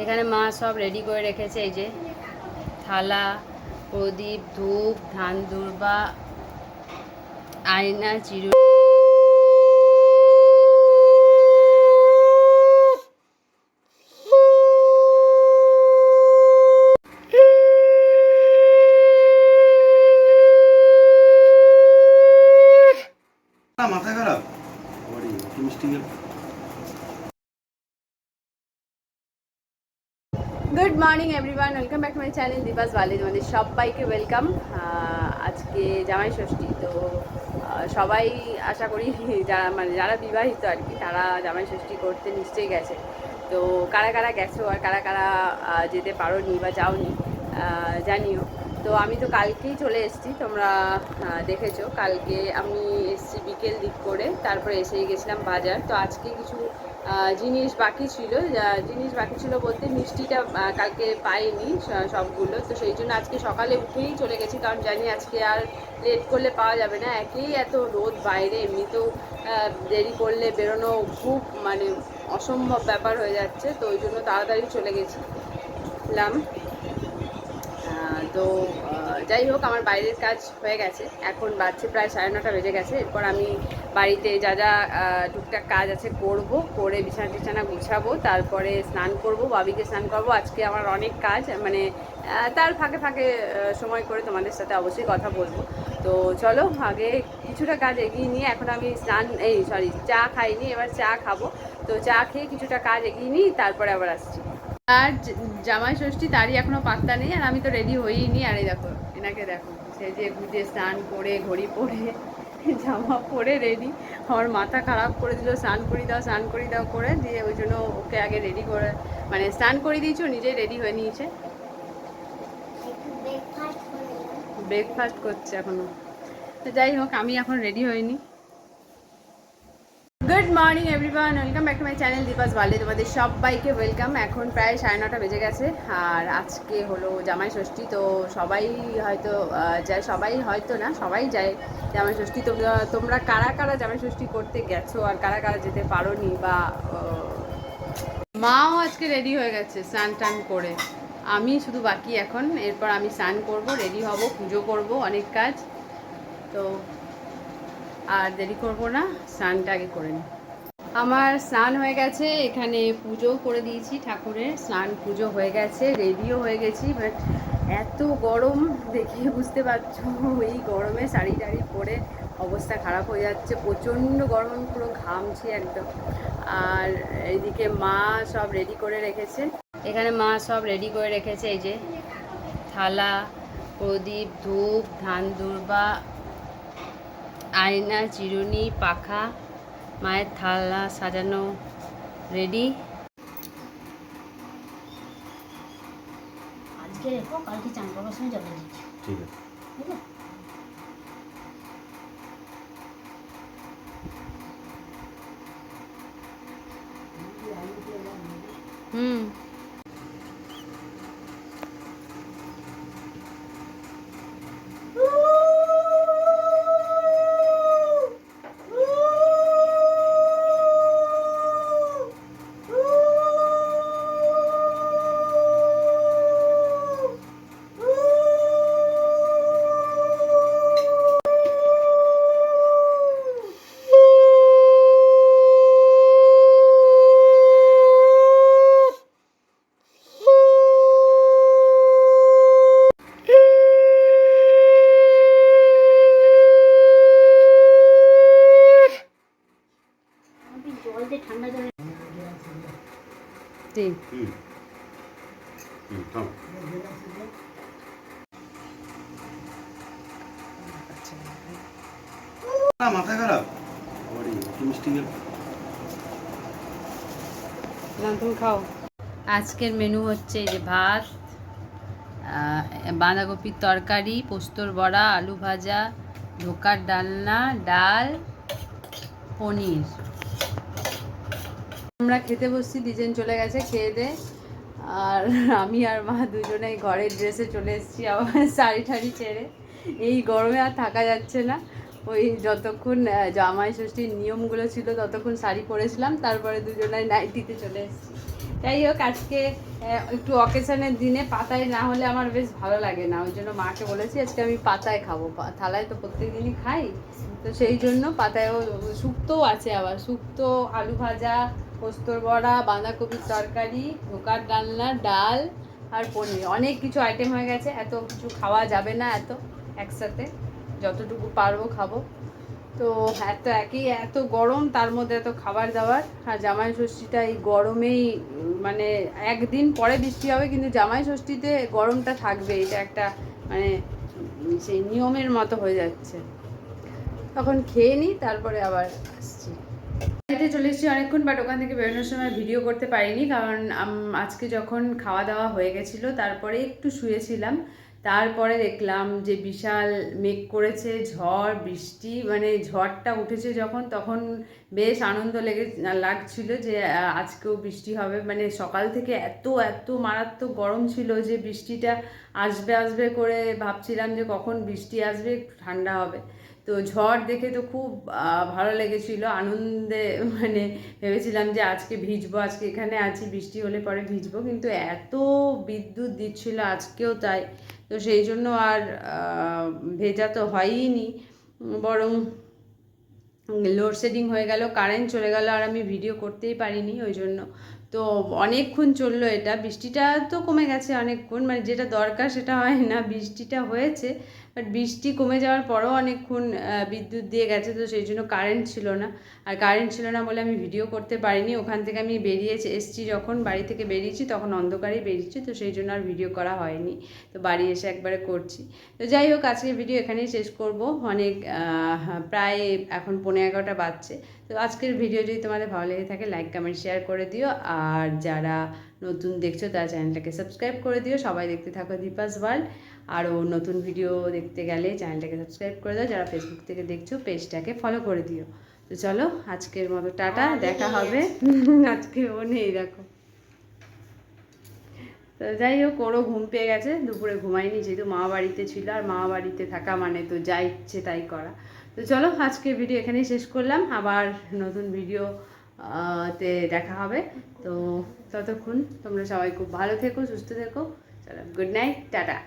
এখানে মা সব রেডি করে রেখেছে। এই যে থালা, প্রদীপ, ধূপ, ধান দুর্বা, আয়না, চিরু। মাথা খারাপ মিষ্টি। Good morning everyone, welcome back to my channel Deepa's Bali. তোমাদের সবাইকে ওয়েলকাম। আজকে জামাই ষষ্ঠী, তো সবাই আশা করি যারা বিবাহিত আর কি, তারা জামাই ষষ্ঠী করতে নিশ্চয়ই গেছে। তো কারা কারা গেছো আর কারা কারা যেতে পারোনি বা যাওনি জানিও। তো আমি তো কালকেই চলে এসেছি, তোমরা দেখেছো। কালকে আমি এসেছি বিকেল দিক করে, তারপরে এসেই গেছিলাম বাজার। তো আজকে কিছু জিনিস বাকি ছিল বলতে মিষ্টিটা কালকে পাইনি সবগুলো। তো সেই জন্য আজকে সকালে উঠেই চলে গেছি, কারণ জানি আজকে আর লেট করলে পাওয়া যাবে না। একেই এত রোদ বাইরে, এমনিতেও দেরি করলে বেরোনো খুব মানে অসম্ভব ব্যাপার হয়ে যাচ্ছে। তো ওই জন্য তাড়াতাড়ি চলে গেছিলাম। তো যাই হোক, আমার বাইরের কাজ হয়ে গেছে। এখন বাজছে প্রায় 9:30 বেজে গেছে। এরপর আমি বাড়িতে যা যা টুকটাক কাজ আছে করব, করে বিছানা টিছানা গুছাবো, তারপরে স্নান করব, বাবিকে স্নান করবো। আজকে আমার অনেক কাজ, মানে তার ফাঁকে ফাঁকে সময় করে তোমাদের সাথে অবশ্যই কথা বলবো। তো চলো আগে কিছুটা কাজ এগিয়ে নিয়ে, এখন আমি চা খাইনি, এবার চা খাবো। তো চা খেয়ে কিছুটা কাজ এগিয়ে নিই, তারপরে আবার আসছি। আর জামাই ষষ্ঠী তারই এখনো পাত্তা নেই, আর আমি তো রেডি হয়েই নি। আর এই দেখো, এনাকে দেখো, সেজে গুজে স্নান করে ঘড়ি পরে জামা পরে রেডি। আমার মাথা খারাপ করে দিল, স্নান করি দাও করে দিয়ে, ওই জন্য ওকে আগে রেডি করে, মানে স্নান করে দিয়েছি, ও নিজেই রেডি হয়ে নিয়েছে। ব্রেকফাস্ট করছে এখনো। তো যাই হোক, আমি এখন রেডি হইনি। Good morning everyone, welcome back to my channel Deepa's Bali. তোমাদের সবাইকে ওয়েলকাম। এখন প্রায় 9:30 বেজে গেছে, আর আজকে হলো জামাই ষষ্ঠী। তো সবাই হয়তো যায়, সবাই হয়তো না, সবাই যায় জামাই ষষ্ঠী। তোমরা কারা কারা জামাই ষষ্ঠী করতে গেছো আর কারা কারা যেতে পারোনি, বা মাও আজকে রেডি হয়ে গেছে স্নান টান করে। আমি শুধু বাকি এখন, এরপর আমি স্নান করব, রেডি হব, পুজো করব, অনেক কাজ। তো আর দেরি করব না, স্নানটা আগে করে নিই। আমার স্নান হয়ে গেছে, এখানে পুজোও করে দিয়েছি ঠাকুরের। স্নান পুজো হয়ে গেছে, রেডিও হয়ে গেছি। বাট এত গরম, দেখে বুঝতে পারছো, এই গরমে শাড়ি টাড়ি পরে অবস্থা খারাপ হয়ে যাচ্ছে। প্রচণ্ড গরম, আমি পুরো ঘামছি একদম। আর এইদিকে মা সব রেডি করে রেখেছে। এখানে মা সব রেডি করে রেখেছে। এই যে থালা, প্রদীপ, ধূপ, ধান দুর্বা, আয়না, চিরুনি, পাখা, মায়ের থালা সাজানো রেডি। আজকে রেখো, কালকে চান করবার সময় যাবে। ঠিক আছে, ঠিক আছে। হুম। ঠান্ডা জল মাথা খারাপ মিষ্টি। তুমি খাও। আজকের মেনু হচ্ছে এই যে ভাত, বাঁধাকপির তরকারি, পোস্তর বড়া, আলু ভাজা, ধোকার ডালনা, ডাল, পনির। আমরা খেতে বসছি, দুজন চলে গেছে খেয়ে দে। আর আমি আর মা দুজনেই ঘরের ড্রেসে চলে এসেছি, আবার শাড়ি ঠাড়ি ছেড়ে। এই গরমে আর থাকা যাচ্ছে না। ওই যতক্ষণ জামাই ষষ্ঠীর নিয়মগুলো ছিল ততক্ষণ শাড়ি পরেছিলাম, তারপরে দুজনে নাইটিতে চলে এসেছি। যাই হোক আজকে একটু অকেশনের দিনে পাতায় না হলে আমার বেশ ভালো লাগে না, ওই জন্য মাকে বলেছি আজকে আমি পাতায় খাবো, থালায় তো প্রত্যেক দিনই খাই, তো সেই জন্য পাতায়ও শুক্তোও আছে, আবার শুক্তো, আলু ভাজা, পোস্তর বড়া, বাঁধাকপির তরকারি, ধোকার ডালনা, ডাল আর পনির, অনেক কিছু আইটেম হয়ে গেছে। এত কিছু খাওয়া যাবে না এত একসাথে, যতটুকু পারবো খাবো। তো এত গরম, তার মধ্যে এত খাবার দাবার, আর জামাই ষষ্ঠীটা এই গরমেই মানে একদিন পরে বৃষ্টি হবে কিন্তু জামাই ষষ্ঠীতে গরমটা থাকবে, এটা একটা মানে সেই নিয়মের মতো হয়ে যাচ্ছে। তখন খেয়ে নিই, তারপরে আবার আসছি। বাড়িতে চলে এসেছি অনেকক্ষণ, বাট ওখান থেকে বেরোনোর সময় ভিডিও করতে পারিনি, কারণ আজকে যখন খাওয়া দাওয়া হয়ে গেছিলো তারপরে একটু শুয়েছিলাম, তারপরে দেখলাম যে বিশাল মেঘ করেছে, ঝড় বৃষ্টি, মানে ঝড়টা উঠেছে যখন, তখন বেশ আনন্দ লাগছিল যে আজকেও বৃষ্টি হবে। মানে সকাল থেকে এত এত মারাত্মক গরম ছিল যে বৃষ্টিটা আসবে আসবে করে ভাবছিলাম যে কখন বৃষ্টি আসবে, একটু ঠান্ডা হবে। তো ঝড় দেখে তো খুব ভালো লেগেছিল, আনন্দে মানে ভেবেছিলাম যে আজকে ভিজবো, আজকে এখানে আছি, বৃষ্টি হলে পরে ভিজবো, কিন্তু এত বিদ্যুৎ দিচ্ছিল আজকেও তাই, তো সেই জন্য আর ভেজা তো হয়ইনি, বরং লোডশেডিং হয়ে গেল, কারেন্ট চলে গেল, আর আমি ভিডিও করতেই পারিনি ওই জন্য। তো অনেকক্ষণ চললো এটা, বৃষ্টিটা তো কমে গেছে অনেকক্ষণ, মানে যেটা দরকার সেটা হয় না, বৃষ্টিটা হয়েছে, বাট বৃষ্টি কমে যাওয়ার পরেও অনেকক্ষণ বিদ্যুৎ দিয়ে গেছে, তো সেই জন্য কারেন্ট ছিল না। আর কারেন্ট ছিল না বলে আমি ভিডিও করতে পারিনি, ওখান থেকে আমি এসেছি যখন, বাড়ি থেকে বেরিয়েছি তখন অন্ধকারেই বেরিয়েছি, তো সেই জন্য আর ভিডিও করা হয়নি, তো বাড়ি এসে একবারে করছি। তো যাই হোক আজকের ভিডিও এখানেই শেষ করব, অনেক প্রায় এখন 11:15 বাজছে। তো আজকের ভিডিও যদি তোমাদের ভালো লেগে থাকে লাইক কমেন্ট শেয়ার করে দিও, আর যারা নতুন দেখছো তারা চ্যানেলটাকে সাবস্ক্রাইব করে দিও। সবাই দেখতে থাকো দীপাস ওয়ার্ল্ড, আরও নতুন ভিডিও দেখতে গেলে চ্যানেলটাকে সাবস্ক্রাইব করে দাও, যারা ফেসবুক থেকে দেখছো পেজটাকে ফলো করে দিও। তো চলো আজকের মতো টাটা, দেখা হবে। আজকে ও নেই দেখো। তো যাই হোক ওরও ঘুম পেয়ে গেছে, দুপুরে ঘুমায়নি যেহেতু মামা বাড়িতে ছিল, আর মামা বাড়িতে থাকা মানে তো যা ইচ্ছে তাই করা। তো চলো আজকের ভিডিও এখানেই শেষ করলাম, আবার নতুন ভিডিও তে দেখা হবে। তো ততক্ষণ তোমরা সবাই খুব ভালো থেকো, সুস্থ থেকো। চলো গুড নাইট, টাটা।